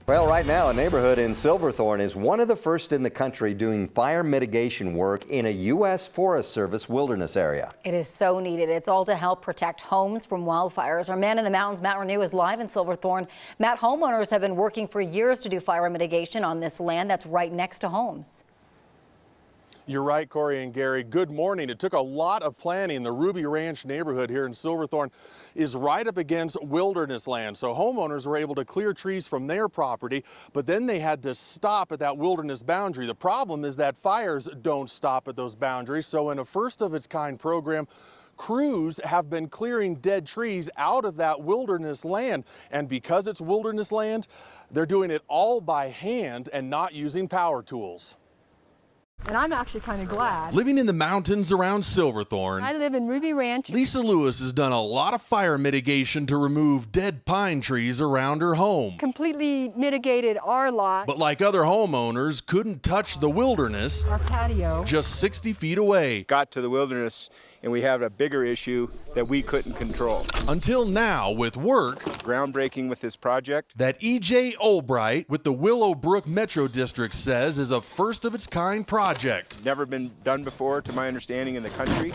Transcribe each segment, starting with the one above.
Well, right now, a neighborhood in Silverthorne is one of the first in the country doing fire mitigation work in a U.S. Forest Service wilderness area. It is so needed. It's all to help protect homes from wildfires. Our man in the mountains, Matt Renew, is live in Silverthorne. Matt, homeowners have been working for years to do fire mitigation on this land that's right next to homes. You're right, Corey and Gary. Good morning. It took a lot of planning. The Ruby Ranch neighborhood here in Silverthorne is right up against wilderness land. So homeowners were able to clear trees from their property, but then they had to stop at that wilderness boundary. The problem is that fires don't stop at those boundaries. So in a first of its kind program, crews have been clearing dead trees out of that wilderness land. And because it's wilderness land, they're doing it all by hand and not using power tools. And I'm actually kind of glad. Living in the mountains around Silverthorne, I live in Ruby Ranch. Lisa Lewis has done a lot of fire mitigation to remove dead pine trees around her home. Completely mitigated our lot. But like other homeowners, couldn't touch the wilderness, Our patio. just 60 feet away. Got to the wilderness and we have a bigger issue that we couldn't control. Until now, with work, Groundbreaking with this project. that E.J. Albright with the Willowbrook Metro District says is a first of its kind project. Never been done before, to my understanding, in the country.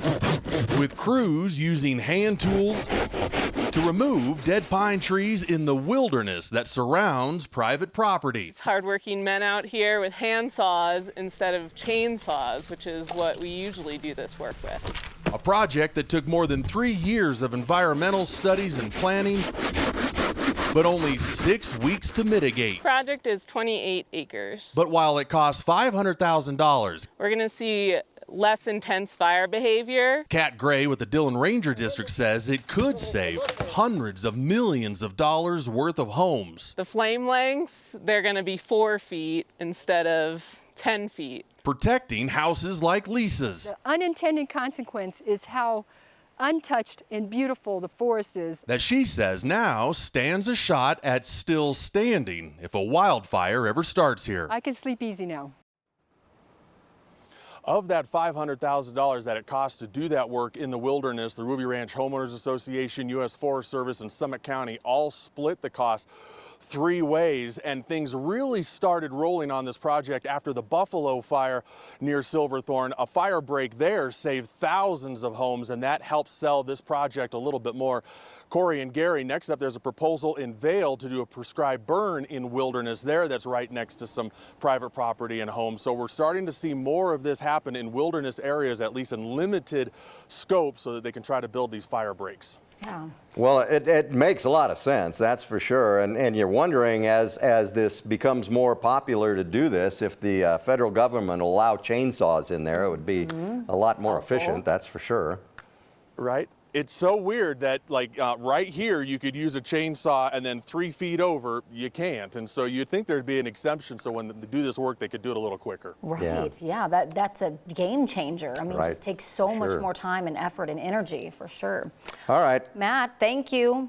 With crews using hand tools to remove dead pine trees in the wilderness that surrounds private property. Hardworking men out here with hand saws instead of chainsaws, which is what we usually do this work with. A project that took more than 3 years of environmental studies and planning, but only 6 weeks to mitigate. Project is 28 acres. But while it costs $500,000, We're going to see less intense fire behavior. Kat Gray with the Dillon Ranger District says it could save hundreds of millions of dollars worth of homes. The flame lengths, they're going to be 4 feet instead of 10 feet. Protecting houses like Lisa's. The unintended consequence is how untouched and beautiful the forest is. That she says now stands a shot at still standing if a wildfire ever starts here. I can sleep easy now. Of that $500,000 that it costs to do that work in the wilderness, the Ruby Ranch Homeowners Association, U.S. Forest Service, and Summit County all split the cost 3 ways, and things really started rolling on this project after the Buffalo fire near Silverthorne. A fire break there saved thousands of homes, and that helped sell this project a little bit more. Corey and Gary, next up, there's a proposal in Vail to do a prescribed burn in wilderness there that's right next to some private property and homes. So we're starting to see more of this happen in wilderness areas, at least in limited scope, so that they can try to build these fire breaks. Yeah. Well, it makes a lot of sense, that's for sure. And you're wondering, as this becomes more popular to do this, if the federal government will allow chainsaws in there, it would be a lot more efficient, that's for sure. Right? It's so weird that right here you could use a chainsaw and then 3 feet over you can't. And so you'd think there'd be an exemption so when they do this work they could do it a little quicker. Right. Yeah, that's a game changer. I mean, Right. it just takes so much Sure. more time and effort and energy for sure. All right. Matt, thank you.